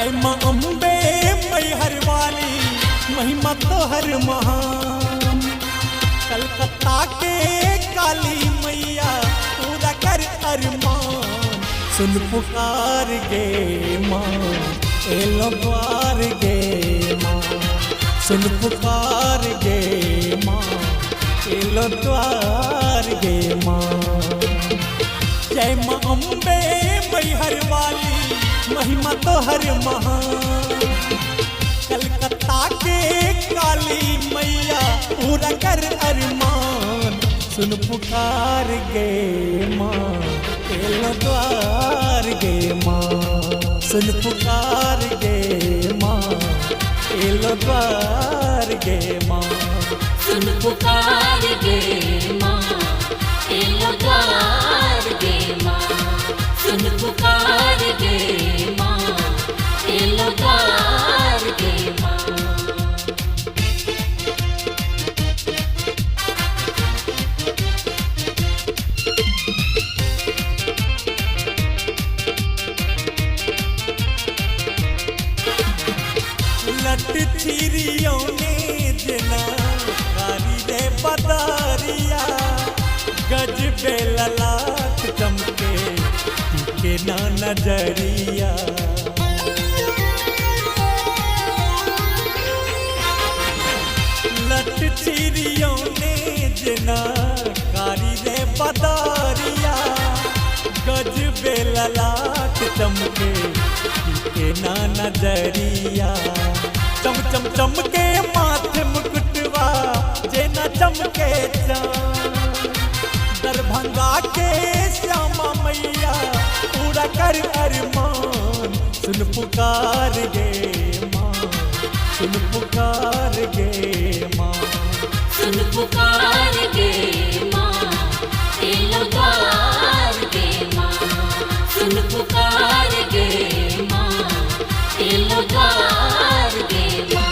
जय माँ अम्बे मैहर वाली, महिमा तोहर महान। कलकत्ता के काली मैया, पूरा कर अरमान। सुन पुकार गे माँ, एलो द्वार गे माँ। सुन पुकार गे माँ, एलो द्वार गे माँ। जय माँ अम्बे मैहर वाली, महिमा तोहर महान। कलकत्ता के काली मैया, पूरा कर अरमान। सुन पुकार गे माँ, एलो द्वार गे माँ। सुन पुकार गे माँ, एलो द्वार गे माँ। सुन पुकार गे माँ, एलो द्वार गे माँ। सुन पुकार गे माँ, एलो द्वार गे माँ। लट छिरियों ने जना कारी रे बदारिया। गज बेललाट चमके के ना नजरिया। लट छिरियों ने जना कारी रे बदारिया। गज बेललाट चमके के ना नजरिया। चम चम चमके माथे मुकुटवा, जेना चमके चाँद। दरभंगा के श्यामा मैया, पूरा कर अरमान। सुन पुकार गे माँ, सुन पुकार गे माँ। सुन पुकार गे माँ, एलो द्वार गे माँ। सुन पुकार गे माँ, एलो द्वार गे माँ।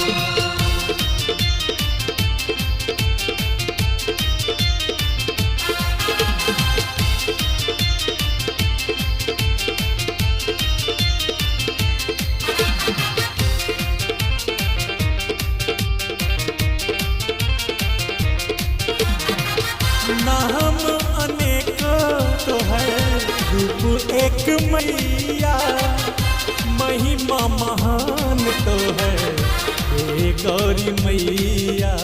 नाम अनेक तो है, रूप एक मैया। महिमा महान तो है, हे गौरी मैया।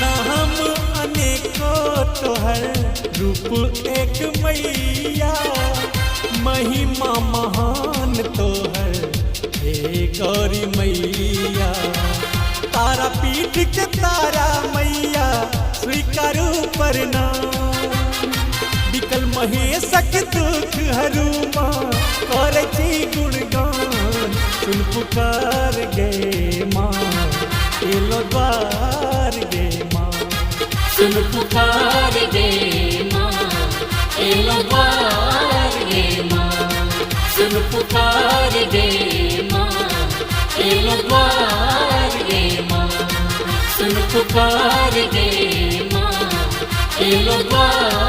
नाम अनेक तो है, रूप एक मैया। महिमा महान तो है, हे गौरी मैया। तारा पीठ के तारा मैया, स्वीकारू प्रणाम। बिकल महेशक दुख हरू माँ, करे छी गुणगान। सुन पुकार गे माँ, एलो द्वार गे माँ। सुन पुकार गे माँ, एलो द्वार गे माँ। सुन पुकार गे माँ, एलो द्वार गे माँ। सुन पुकार गे माँ, एलो द्वार